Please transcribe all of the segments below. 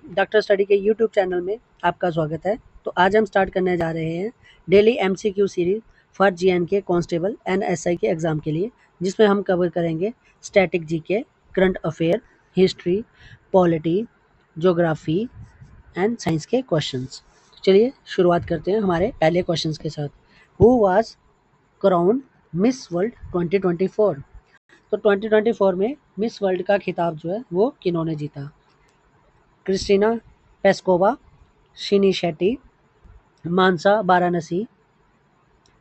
Doctor study के YouTube channel में आपका स्वागत है। तो आज हम स्टार्ट करने जा रहे हैं daily MCQ series for GNK constable and SI के एग्ज़ाम के लिए, जिसमें हम कवर करेंगे static GK, current affair, history, polity, geography and science के क्वेश्चंस। चलिए शुरुआत करते हैं हमारे पहले क्वेश्चंस के साथ। Who was crown miss world 2024? तो 2024 में मिस वर्ल्ड का खिताब जो है वो किन्होंने जीता? क्रिस्टीना पेस्कोवा, शिनी शेट्टी, मानसा वाराणसी,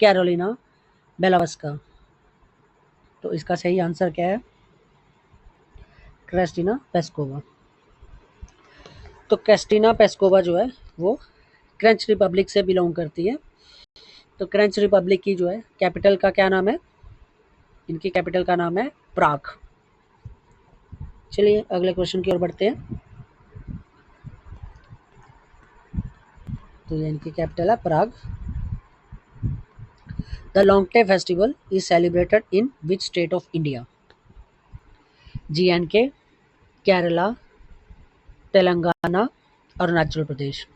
कैरोलिना बेलावस्का। तो इसका सही आंसर क्या है? क्रिस्टीना पेस्कोवा। तो क्रिस्टीना पेस्कोवा जो है वो फ्रेंच रिपब्लिक से बिलोंग करती है। तो फ्रेंच रिपब्लिक की जो है कैपिटल का क्या नाम है? इनकी कैपिटल का नाम है प्राग। चलिए अगले क्वेश्चन की ओर बढ़ते हैं। तो ये इनकी कैपिटल है Prague. The Longte festival is celebrated in which state of India? जीएनके, केरला, तेलंगाना, अरुणाचल प्रदेश।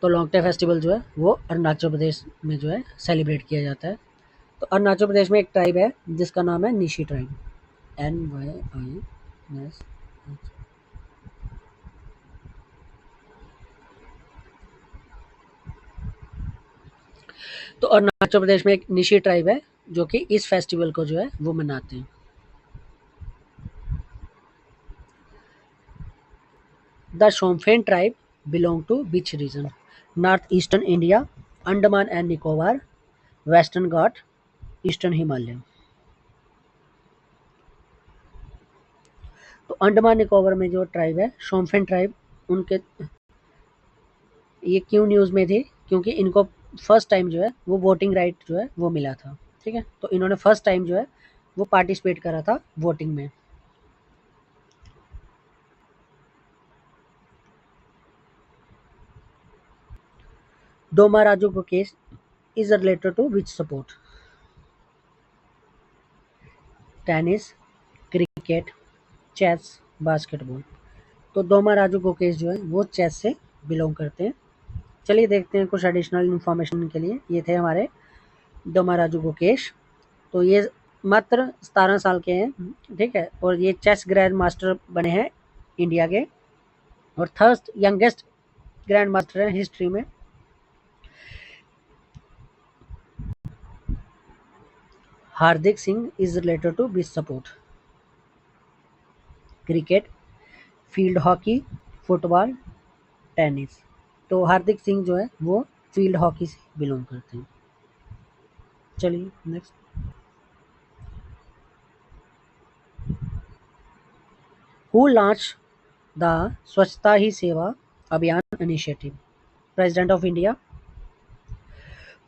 तो लॉन्गटे फेस्टिवल जो है वो अरुणाचल प्रदेश में जो है सेलिब्रेट किया जाता है। तो अरुणाचल प्रदेश में एक ट्राइब है जिसका नाम है निशी ट्राइब, NYIS। तो अरुणाचल प्रदेश में एक निशी ट्राइब है जो कि इस फेस्टिवल को जो है वो मनाते हैं। The Shompen tribe belong to which region? North eastern India, Andaman and Nicobar, western घाट, ईस्टर्न हिमालय। तो अंडमान निकोबार में जो ट्राइब है शोम्फेन ट्राइब, उनके ये क्यों न्यूज़ में थे? क्योंकि इनको फर्स्ट टाइम जो है वो वोटिंग राइट जो है वो मिला था। ठीक है, तो इन्होंने फर्स्ट टाइम जो है वो पार्टिसिपेट करा था वोटिंग में। डोमाराजू को केस is related to which sport? Tennis, cricket, chess, basketball. तो डोमाराजू को केस जो है वो चेस से बिलोंग करते हैं। चलिए देखते हैं कुछ एडिशनल इन्फॉर्मेशन के लिए। ये थे हमारे डोमाराजू गुकेश। तो ये मात्र 17 साल के हैं, ठीक है, और ये चेस ग्रैंड मास्टर बने हैं इंडिया के, और थर्ड यंगेस्ट ग्रैंड मास्टर हैं हिस्ट्री में। Hardik Singh is related to which sport? Cricket, field hockey, football, tennis. तो हार्दिक सिंह जो है वो फील्ड हॉकी से बिलोंग करते हैं। चलिए नेक्स्ट। हु लॉन्च द स्वच्छता ही सेवा अभियान initiative? President of India,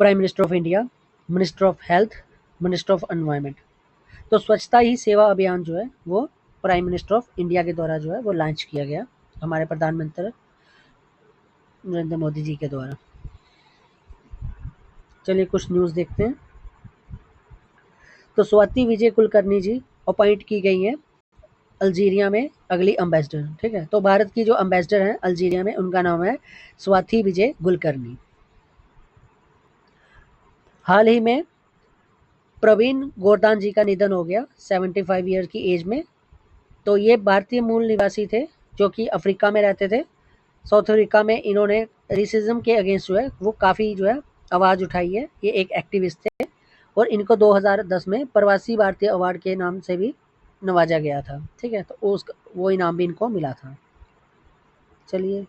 prime minister of India, minister of health, minister of environment. तो स्वच्छता ही सेवा अभियान जो है वो प्राइम मिनिस्टर ऑफ इंडिया के द्वारा जो है वो लॉन्च किया गया, हमारे प्रधानमंत्री नरेंद्र मोदी जी के द्वारा। चलिए कुछ न्यूज़ देखते हैं। तो स्वाति विजय कुलकर्णी जी अपॉइंट की गई हैं अल्जीरिया में अगली अम्बेसडर। ठीक है, तो भारत की जो अम्बेसडर हैं अल्जीरिया में उनका नाम है स्वाति विजय कुलकर्णी। हाल ही में प्रवीण गोरदान जी का निधन हो गया 75 ईयर की एज में। तो ये भारतीय मूल निवासी थे जो कि अफ्रीका में रहते थे। साउथ अफ्रीका में इन्होंने रेसिज्म के अगेंस्ट जो है वो काफ़ी जो है आवाज़ उठाई है। ये एक एक्टिविस्ट थे और इनको 2010 में प्रवासी भारतीय अवार्ड के नाम से भी नवाजा गया था। ठीक है, तो वो इनाम भी इनको मिला था। चलिए,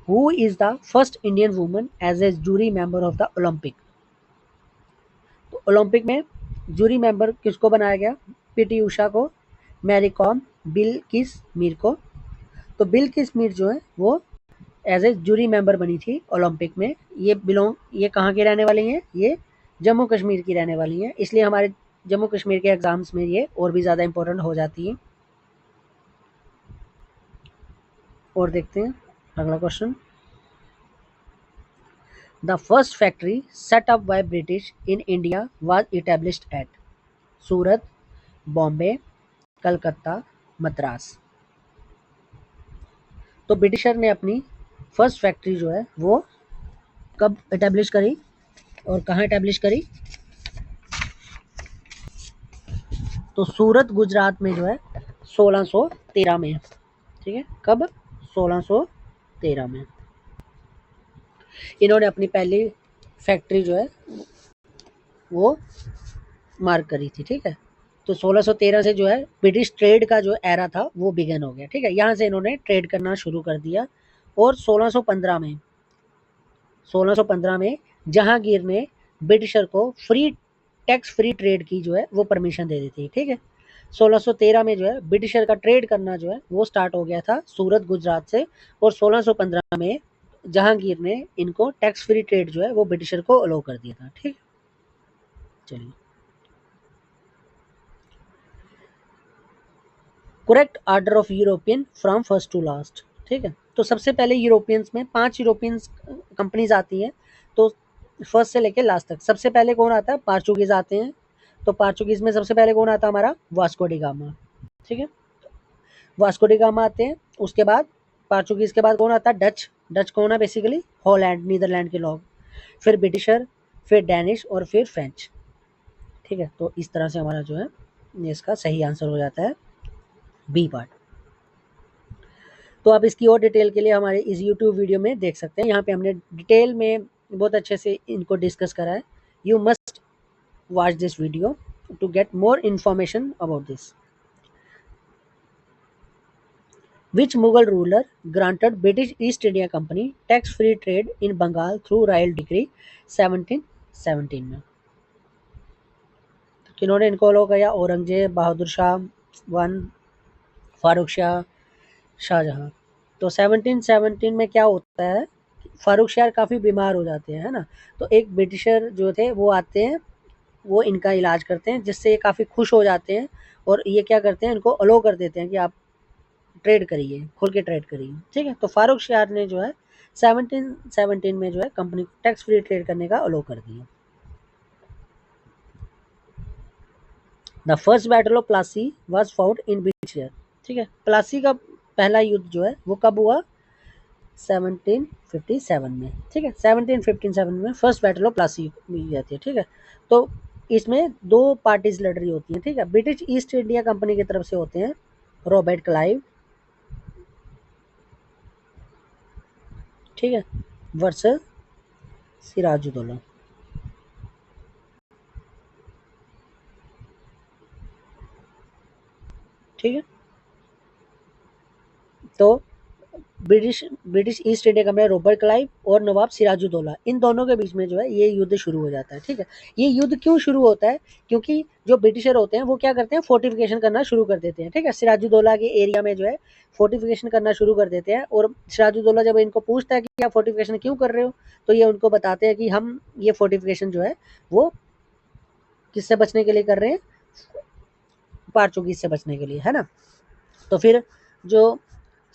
who is the first Indian woman as a jury member of the Olympic? तो ओलंपिक में जूरी मेंबर किसको बनाया गया? पीटी उषा को, मैरी कॉम, बिलकिस मीर को। तो बिलकिस मीर जो है वो एज ए जूरी मेंबर बनी थी ओलंपिक में। ये कहाँ की रहने वाली हैं? ये जम्मू कश्मीर की रहने वाली हैं, इसलिए हमारे जम्मू कश्मीर के एग्जाम्स में ये और भी ज़्यादा इंपॉर्टेंट हो जाती हैं। और देखते हैं अगला question. The first factory set up by British in India was established at? Surat, Bombay, Calcutta, Madras. तो ब्रिटिशर ने अपनी फर्स्ट फैक्ट्री जो है वो कब एस्टेब्लिश करी और कहाँ एस्टेब्लिश करी? तो सूरत गुजरात में जो है 1613 में। ठीक है, कब? 1613 में इन्होंने अपनी पहली फैक्ट्री जो है वो मार्क करी थी। ठीक है, तो 1613 से जो है ब्रिटिश ट्रेड का जो एरा था वो बिगन हो गया। ठीक है, यहाँ से इन्होंने ट्रेड करना शुरू कर दिया। और 1615 में जहांगीर ने ब्रिटिशर को टैक्स फ्री ट्रेड की जो है वो परमिशन दे दी थी। ठीक है, 1613 में जो है ब्रिटिशर का ट्रेड करना जो है वो स्टार्ट हो गया था सूरत गुजरात से। और 1615 में जहांगीर ने इनको टैक्स फ्री ट्रेड जो है वो ब्रिटिशर को अलो कर दिया था। ठीक, चलिए, correct order of European from first to last. ठीक है, तो सबसे पहले यूरोपियंस में 5 यूरोपियंस कंपनीज आती हैं। तो फर्स्ट से लेके लास्ट तक सबसे पहले कौन आता है? पोर्चुगीज आते हैं। तो पोर्चुगीज में सबसे पहले कौन आता है? हमारा वास्को डी गामा। ठीक है, वास्को डी गामा आते हैं। उसके बाद पोर्चुगीज के बाद कौन आता है? डच। डच कौन है? बेसिकली हॉलैंड, नीदरलैंड के लोग। फिर ब्रिटिशर, फिर डैनिश और फिर फ्रेंच। ठीक है, तो इस तरह से हमारा जो है इसका सही आंसर हो जाता है बी पार्ट। तो आप इसकी और डिटेल के लिए हमारे इस यूट्यूब वीडियो में देख सकते हैं। यहाँ पे हमने डिटेल में बहुत अच्छे से इनको डिस्कस करा है। You must watch this video to get more information about this. Which Mughal ruler granted British East India Company tax-free trade in Bengal through Royal Decree 1717 में? तो किन्होंने इनको अलो किया? औरंगजेब, बहादुर शाह वन, फारूक शाह, शाहजहां। तो 1717 में क्या होता है? फारूक शाह काफ़ी बीमार हो जाते हैं, है ना। तो एक ब्रिटिशर जो थे वो आते हैं, वो इनका इलाज करते हैं, जिससे ये काफ़ी खुश हो जाते हैं। और ये क्या करते हैं? इनको अलो कर देते हैं कि आप ट्रेड करिए, खुल के ट्रेड करिए। ठीक है, तो फारूक शाह ने जो है 1717 में जो है कंपनी को टैक्स फ्री ट्रेड करने का अलो कर दिया। The first battle of Plassey was fought in which year? ठीक है, प्लासी का पहला युद्ध जो है वो कब हुआ? 1757 में। ठीक है, 1757 में फर्स्ट बैटल ऑफ प्लासी हुई जाती है। ठीक है, तो इसमें 2 पार्टीज लड़ रही होती हैं। ठीक है, ब्रिटिश ईस्ट इंडिया कंपनी की तरफ से होते हैं रॉबर्ट क्लाइव, ठीक है, वर्सेस सिराजुद्दौला। ठीक है, तो British east India company Robert Clive और नवाब सिराजुद्दौला, इन दोनों के बीच में जो है ये युद्ध शुरू हो जाता है। ठीक है, ये युद्ध क्यों शुरू होता है? क्योंकि जो ब्रिटिशर होते हैं वो क्या करते हैं? फोर्टिफिकेशन करना शुरू कर देते हैं। ठीक है, सिराजुद्दौला के एरिया में जो है फोर्टिफिकेशन करना शुरू कर देते हैं। और सिराजुद्दौला जब इनको पूछता है कि आप फोर्टिफिकेशन क्यों कर रहे हो, तो ये उनको बताते हैं कि हम ये फोर्टिफिकेशन जो है वो किससे बचने के लिए कर रहे हैं? पोर्चुगीज से बचने के लिए, है ना। तो फिर जो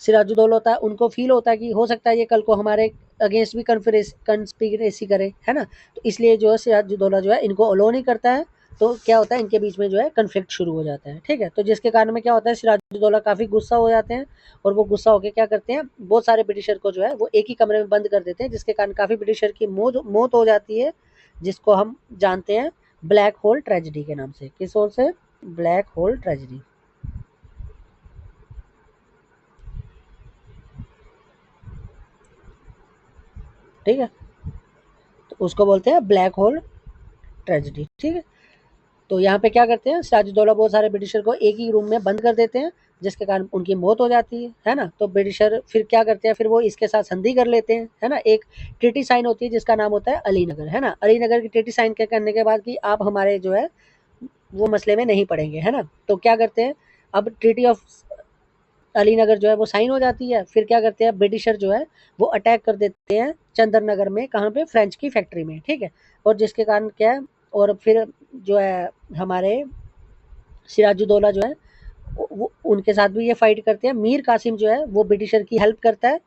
सिराजुद्दौला होता है उनको फील होता है कि हो सकता है ये कल को हमारे अगेंस्ट भी कंस्पिरेसी करे, है ना। तो इसलिए जो है सिराजुद्दौला जो है इनको अलो नहीं करता है। तो क्या होता है? इनके बीच में जो है कन्फ्लिक्ट शुरू हो जाता है। ठीक है, तो जिसके कारण में क्या होता है? सिराजुद्दौला काफ़ी गुस्सा हो जाते हैं। और वो गुस्सा होकर क्या करते हैं? बहुत सारे ब्रिटिशर को जो है वो एक ही कमरे में बंद कर देते हैं, जिसके कारण काफ़ी ब्रिटिशर की मौत हो जाती है, जिसको हम जानते हैं ब्लैक होल ट्रेजिडी के नाम से। किस होल से? Black hole tragedy. ठीक है, तो उसको बोलते हैं ब्लैक होल ट्रेजिडी। ठीक है, तो यहाँ पे क्या करते हैं? सिराजुद्दौला बहुत सारे ब्रिटिशर को एक ही रूम में बंद कर देते हैं, जिसके कारण उनकी मौत हो जाती है ना। तो ब्रिटिशर फिर क्या करते हैं? फिर वो इसके साथ संधि कर लेते हैं, है ना। एक ट्रीटी साइन होती है जिसका नाम होता है अलीनगर, है ना। अलीनगर की ट्रीटी साइन करने के बाद कि आप हमारे जो है वो मसले में नहीं पड़ेंगे, है ना। तो क्या करते हैं? अब ट्रीटी ऑफ अलीनगर जो है वो साइन हो जाती है। फिर क्या करते हैं? ब्रिटिशर जो है वो अटैक कर देते हैं चंद्रनगर में। कहाँ पे? फ्रेंच की फैक्ट्री में। ठीक है, और जिसके कारण क्या है? और फिर जो है हमारे सिराजुद्दौला जो है वो उनके साथ भी ये फाइट करते हैं। मीर कासिम जो है वो ब्रिटिशर की हेल्प करता है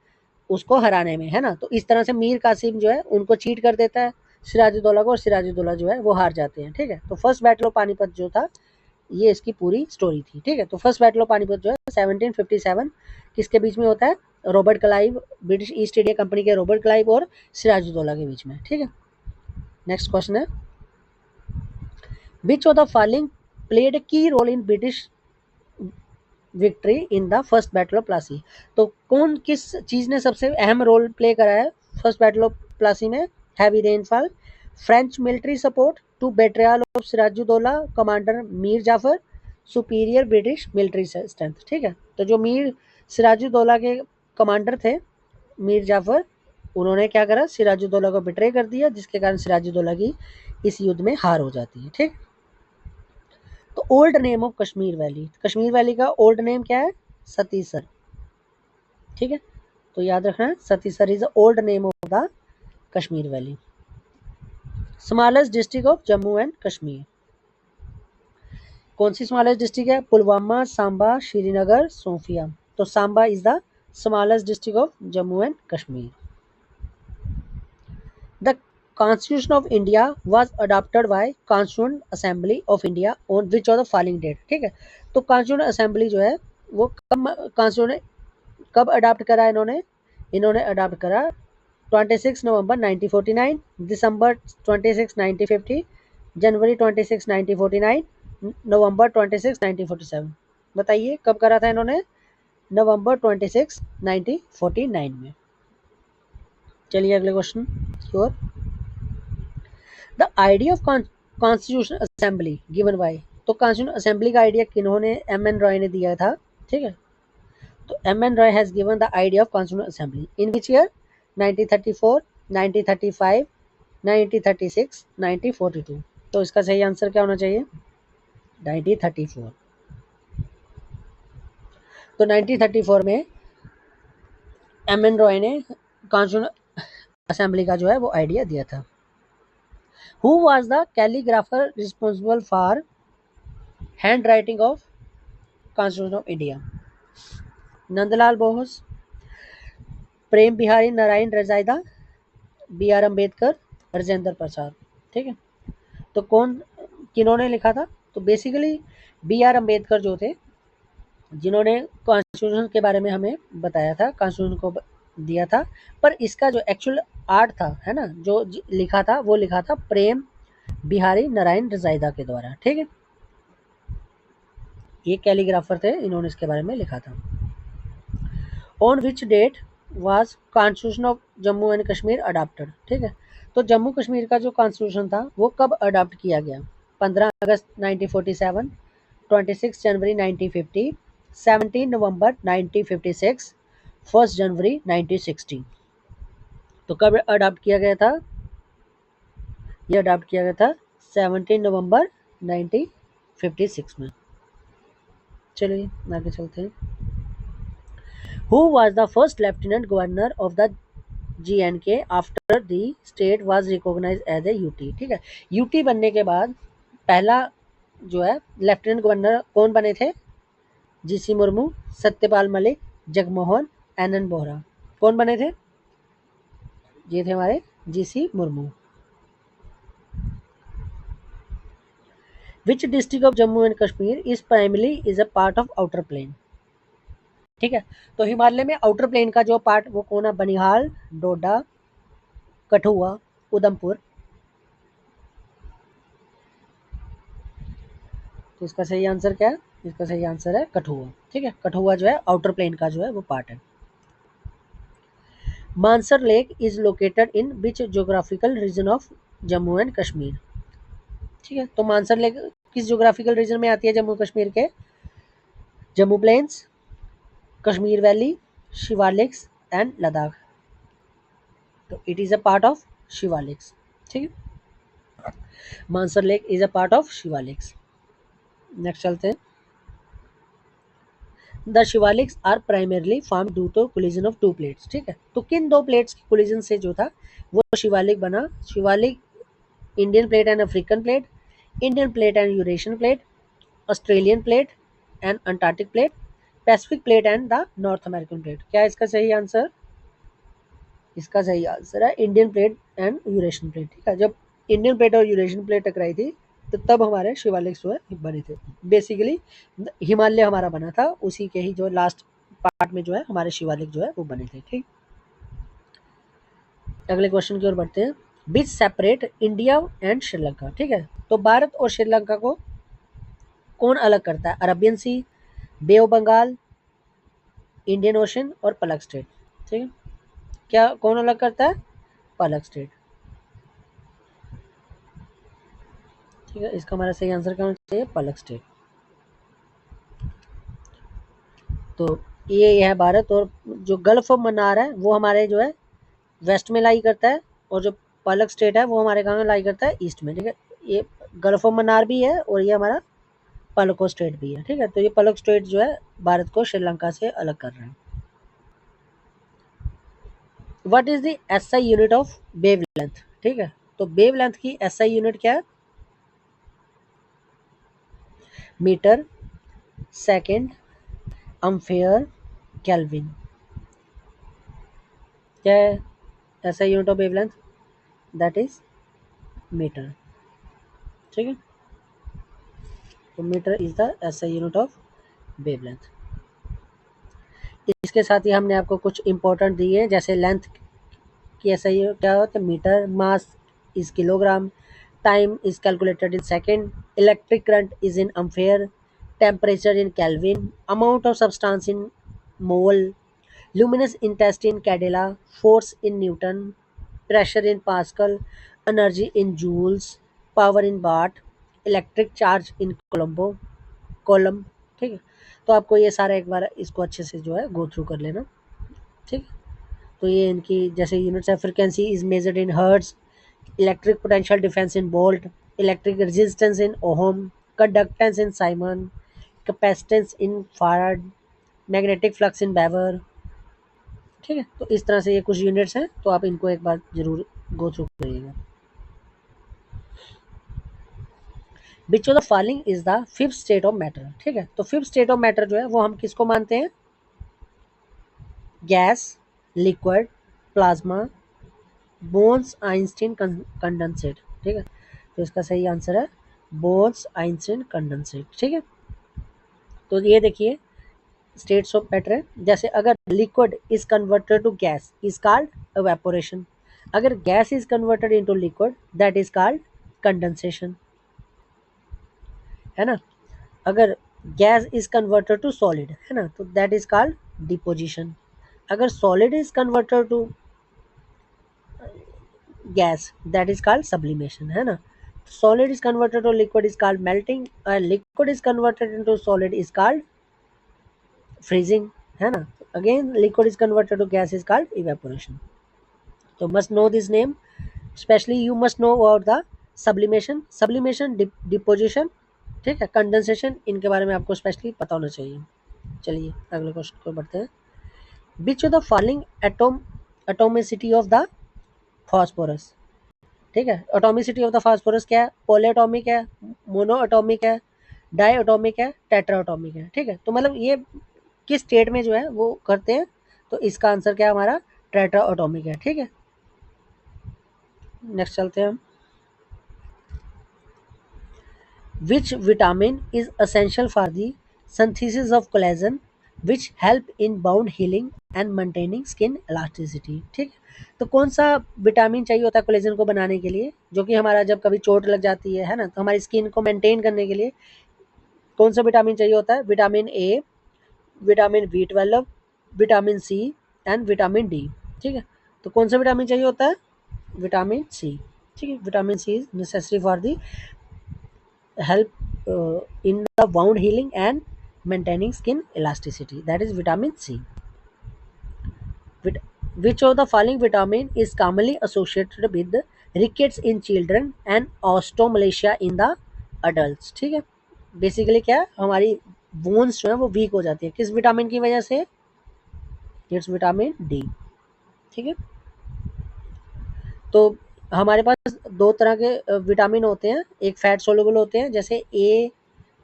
उसको हराने में, है ना। तो इस तरह से मीर कासिम जो है उनको चीट कर देता है सिराजुद्दौला को, और सिराजुद्दौला जो है वो हार जाते हैं। ठीक है, तो फर्स्ट बैटल ऑफ पानीपत जो था ये इसकी पूरी स्टोरी थी। ठीक है, तो फर्स्ट बैटल ऑफ पानीपत जो है 1757 किसके बीच में होता है? Robert Clive, British east India company के रॉबर्ट क्लाइव और सिराजुद्दौला के बीच में। ठीक है, नेक्स्ट क्वेश्चन है, which of the following played a key role in British victory in the first battle of Plassey? तो कौन किस चीज ने सबसे अहम रोल प्ले करा है फर्स्ट बैटल ऑफ प्लासी में? Heavy rainfall, French military support to betrayal of Sirajuddaulah commander Mir Jafar, superior British military strength. ठीक है, तो जो मीर सिराजुद्दौला के कमांडर थे मीर जाफर, उन्होंने क्या करा? सिराजुद्दौला को बिट्रे कर दिया, जिसके कारण सिराजुद्दौला की इस युद्ध में हार हो जाती है। ठीक, तो old name of Kashmir valley, Kashmir valley का ओल्ड नेम क्या है? सतीसर। ठीक है, तो याद रखना, Satisar is the old name of the Kashmir valley. Smallest district of Jammu and Kashmir, कौन सी स्मॉलेस्ट डिस्ट्रिक्ट है? पुलवामा, सांबा, श्रीनगर, सोफिया। तो Samba is the smallest district of Jammu and Kashmir. The Constitution of India was adopted by Constituent Assembly of India on which of the following date? ठीक है, तो Constituent Assembly जो है वो कब अडॉप्ट करा इन्होंने अडॉप्ट करा 26 नवंबर 1949, दिसंबर 26 1950, जनवरी 26 1949, नवंबर 26 1947। बताइए कब करा था इन्होंने? नवंबर 26 1949 में। चलिए अगले क्वेश्चन की ओर। The idea of constitution assembly given by, तो कॉन्स्टिट्यूशन असेंबली का आइडिया किन्होंने? एम एन रॉय ने दिया था। ठीक है, तो M N Roy has given the idea of constitution assembly in which year? 1934, 1935, 1936, 1942। तो इसका सही आंसर क्या होना चाहिए? 1934। तो 1934 में एम एन रॉय ने कॉन्स्टिट्यूशन असेंबली का जो है वो आइडिया दिया था। Who was the calligrapher responsible for handwriting of Constitution of India? Nandlal Bose, Prem Bihari Narayan Raizada, B R Ambedkar, Rajendra Prasad. ठीक है, तो किन्होंने लिखा था? तो बेसिकली बी आर अम्बेडकर जो थे, जिन्होंने कॉन्स्टिट्यूशन के बारे में हमें बताया था, कॉन्स्टिट्यूशन को दिया था, पर इसका जो एक्चुअल आर्ट था, है ना, जो लिखा था वो लिखा था प्रेम बिहारी नारायण रजाइदा के द्वारा। ठीक है, ये कैलीग्राफर थे, इन्होंने इसके बारे में लिखा था। On which date was constitution of Jammu and Kashmir adopted? ठीक है, तो जम्मू कश्मीर का जो कॉन्स्टिट्यूशन था वो कब अडॉप्ट किया गया? 15 अगस्त 1947, 26 जनवरी 1950, 17 नवंबर 1956, 1 जनवरी 1960। तो कब अडॉप्ट किया गया था? ये अडॉप्ट किया गया था 17 नवंबर 1956 में। चलिए आगे चलते हैं। Who was the first lieutenant governor of the J&K after the state was recognized as a UT? ठीक है, यूटी बनने के बाद पहला जो है लेफ्टिनेंट गवर्नर कौन बने थे? GC Murmu, Satyapal Malik, Jagmohan, NN Vohra. कौन बने थे? ये थे हमारे GC Murmu. Which district of Jammu and Kashmir is primarily is a part of outer plain? ठीक है, तो हिमालय में आउटर प्लेन का जो पार्ट वो कौन है? बनिहाल, डोडा, कठुआ, उधमपुर। तो इसका सही आंसर क्या है? इसका सही आंसर है कठुआ। ठीक है, कठुआ जो है आउटर प्लेन का जो है वो पार्ट है। Mansar lake is located in which geographical region of Jammu and Kashmir? ठीक है, तो मानसर लेक किस ज्योग्राफिकल रीजन में आती है जम्मू कश्मीर के? Jammu plains, Kashmir valley, Shivaliks and Ladakh. तो it is a part of Shivaliks. ठीक है, Mansar lake is a part of Shivaliks. Next चलते हैं। The Shivaliks are primarily form due to collision of two plates. ठीक है, तो किन दो प्लेट्स की कोलिजन से जो था वो शिवालिक बना? Shivalik Indian plate and African plate, Indian plate and Eurasian plate, Australian plate and Antarctic plate, Pacific plate and the north American plate. क्या है इसका सही आंसर? इसका सही आंसर है Indian plate and Eurasian plate. ठीक है, जब इंडियन प्लेट और यूरेशियन प्लेट टकराई थी तो तब हमारे शिवालिक जो है बने थे। बेसिकली हिमालय हमारा बना था, उसी के ही जो लास्ट पार्ट में जो है हमारे शिवालिक जो है वो बने थे। ठीक, अगले क्वेश्चन की ओर बढ़ते हैं। बीच सेपरेट इंडिया एंड श्रीलंका। ठीक है, तो भारत और श्रीलंका को कौन अलग करता है? Arabian Sea, Bay of Bengal, Indian Ocean और पलक स्ट्रेट। ठीक है, क्या कौन अलग करता है? पलक स्ट्रेट। ठीक है, इसका हमारा सही आंसर क्या होना चाहिए? पलक स्ट्रेट। तो ये है भारत, और जो गल्फ ऑफ मन्नार है वो हमारे जो है वेस्ट में लाई करता है, और जो पलक स्टेट है वो हमारे कहाँ लाई करता है? ईस्ट में। ठीक है, ये गल्फ ऑफ मन्नार भी है और ये हमारा पलको स्टेट भी है। ठीक है, तो ये पलक स्टेट जो है भारत को श्रीलंका से अलग कर रहे हैं। What is the SI unit of wavelength? ठीक है, तो वेवलेंथ की एसआई यूनिट क्या है? Metre, second, ampere, kelvin. क्या है SI unit of wavelength? That is metre. ठीक है, तो metre is the SI unit of wavelength. इसके साथ ही हमने आपको कुछ इंपॉर्टेंट दिए हैं, जैसे लेंथ की एसआई क्या होता है? Metre, mass is kilogram, time is calculated in second, electric current is in ampere, temperature in kelvin, amount of substance in mole, luminous intensity in candela, force in Newton, pressure in Pascal, energy in joules, power in watt, electric charge in coulomb. ठीक है, तो आपको ये सारा एक बार इसको अच्छे से जो है गो थ्रू कर लेना। ठीक, तो ये इनकी जैसे यूनिट्स है। Frequency is measured in hertz, electric potential difference in volt, electric resistance in ohm, conductance in siemens, capacitance in farad, magnetic flux in weber. ठीक है, तो इस तरह से ये कुछ यूनिट्स हैं, तो आप इनको एक बार जरूर गो थ्रू करिएगा। विच of the following is the fifth state of matter? ठीक है, तो फिफ्थ स्टेट ऑफ मैटर जो है वो हम किसको मानते हैं? Gas, liquid, plasma, bones Einstein condensate. ठीक है, तो इसका सही आंसर है बोन्स आइंस्टीन कंडेंसेट। ठीक है, तो ये देखिए स्टेट्स ऑफ मैटर है। जैसे अगर liquid is converted to gas is called evaporation, अगर gas is converted into liquid that is called condensation, है ना। अगर gas is converted to solid, है ना, तो दैट इज कॉल्ड डिपोजिशन। अगर solid is converted to gas that is called sublimation, है ना। Solid is converted to liquid is called melting, liquid is converted into solid is called freezing, है ना। Again liquid is converted to gas is called evaporation. तो must know this name, specially you must know about the sublimation, sublimation, deposition, ठीक है, condensation, इनके बारे में आपको specially पता होना चाहिए। चलिए अगले क्वेश्चन को बढ़ते हैं। विच of the following atomicity of the phosphorus? ठीक है, एटोमिसिटी ऑफ द फॉस्फोरस क्या है? पॉली एटॉमिक है, मोनो एटॉमिक है, डाई एटॉमिक है, टेट्रा एटॉमिक है। ठीक है, तो मतलब ये किस स्टेट में जो है वो करते हैं, तो इसका आंसर क्या है हमारा? टेट्रा एटॉमिक है। ठीक है, नेक्स्ट चलते हैं हम। Which vitamin is essential for the synthesis of collagen which help in bound healing and maintaining skin elasticity? ठीक है, तो कौन सा विटामिन चाहिए होता है कोलेजन को बनाने के लिए, जो कि हमारा जब कभी चोट लग जाती है ना, तो हमारी स्किन को मेंटेन करने के लिए कौन सा विटामिन चाहिए होता है? Vitamin A, vitamin B12, vitamin C and vitamin D. ठीक है, तो कौन सा विटामिन चाहिए होता है? Vitamin C. ठीक है, vitamin C is necessary for the help in the wound healing and maintaining skin elasticity, that is vitamin C. Which of the following vitamin is commonly associated with rickets in children and osteomalacia in the adults? ठीक है, basically क्या है, हमारी bones जो है वो week हो जाती है, किस विटामिन की वजह से? It's vitamin D. ठीक है, तो हमारे पास दो तरह के विटामिन होते हैं, एक फैट सोलुबल होते हैं जैसे ए,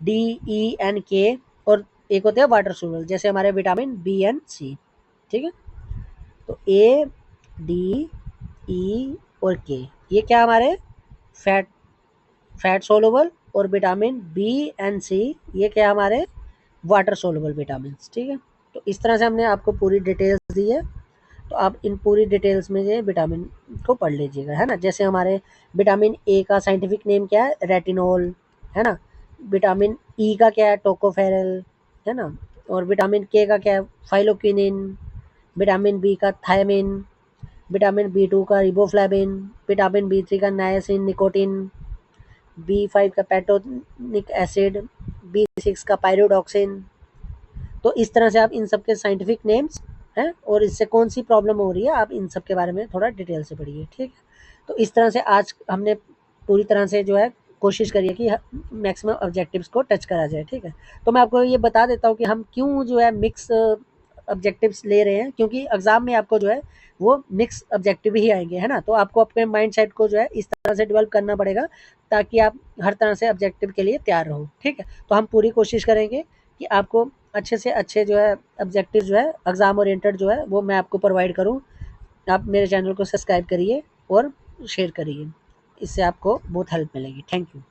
डी, ई एंड के, और एक होते हैं वाटर सोलुबल जैसे हमारे विटामिन बी एंड सी। ठीक है, तो ए, डी, ई और के ये क्या हमारे फैट फैट सोलुबल, और विटामिन बी एंड सी ये क्या हमारे वाटर सोलुबल विटामिन, ठीक है। तो इस तरह से हमने आपको पूरी डिटेल्स दी है, तो आप इन पूरी डिटेल्स में ये विटामिन को पढ़ लीजिएगा, है ना। जैसे हमारे विटामिन ए का साइंटिफिक नेम क्या है, रेटिनोल, है ना। विटामिन ई का क्या है, टोकोफेरल, है ना। और विटामिन के का क्या है, फाइलोक्विनिन। विटामिन बी का थायमिन। विटामिन बी 2 का रिबोफ्लाविन। विटामिन बी 3 का नायसिन निकोटिन। बी 5 का पैटोनिक एसिड। बी 6 का पायरोडॉक्सिन। तो इस तरह से आप इन सब के साइंटिफिक नेम्स हैं, और इससे कौन सी प्रॉब्लम हो रही है आप इन सब के बारे में थोड़ा डिटेल से पढ़िए, ठीक है। तो इस तरह से आज हमने पूरी तरह से जो है कोशिश करी है कि मैक्सिमम ऑब्जेक्टिव्स को टच करा जाए, ठीक है। तो मैं आपको ये बता देता हूँ कि हम क्यों जो है मिक्स ऑब्जेक्टिव्स ले रहे हैं, क्योंकि एग्जाम में आपको जो है वो मिक्स ऑब्जेक्टिव ही आएंगे, है ना। तो आपको अपने माइंड सेट को जो है इस तरह से डेवलप करना पड़ेगा ताकि आप हर तरह से ऑब्जेक्टिव के लिए तैयार रहो, ठीक है। तो हम पूरी कोशिश करेंगे कि आपको अच्छे से अच्छे जो है ऑब्जेक्टिव जो है एग्ज़ाम ओरिएंटेड जो है वो मैं आपको प्रोवाइड करूँ। आप मेरे चैनल को सब्सक्राइब करिए और शेयर करिए, इससे आपको बहुत हेल्प मिलेगी। Thank you.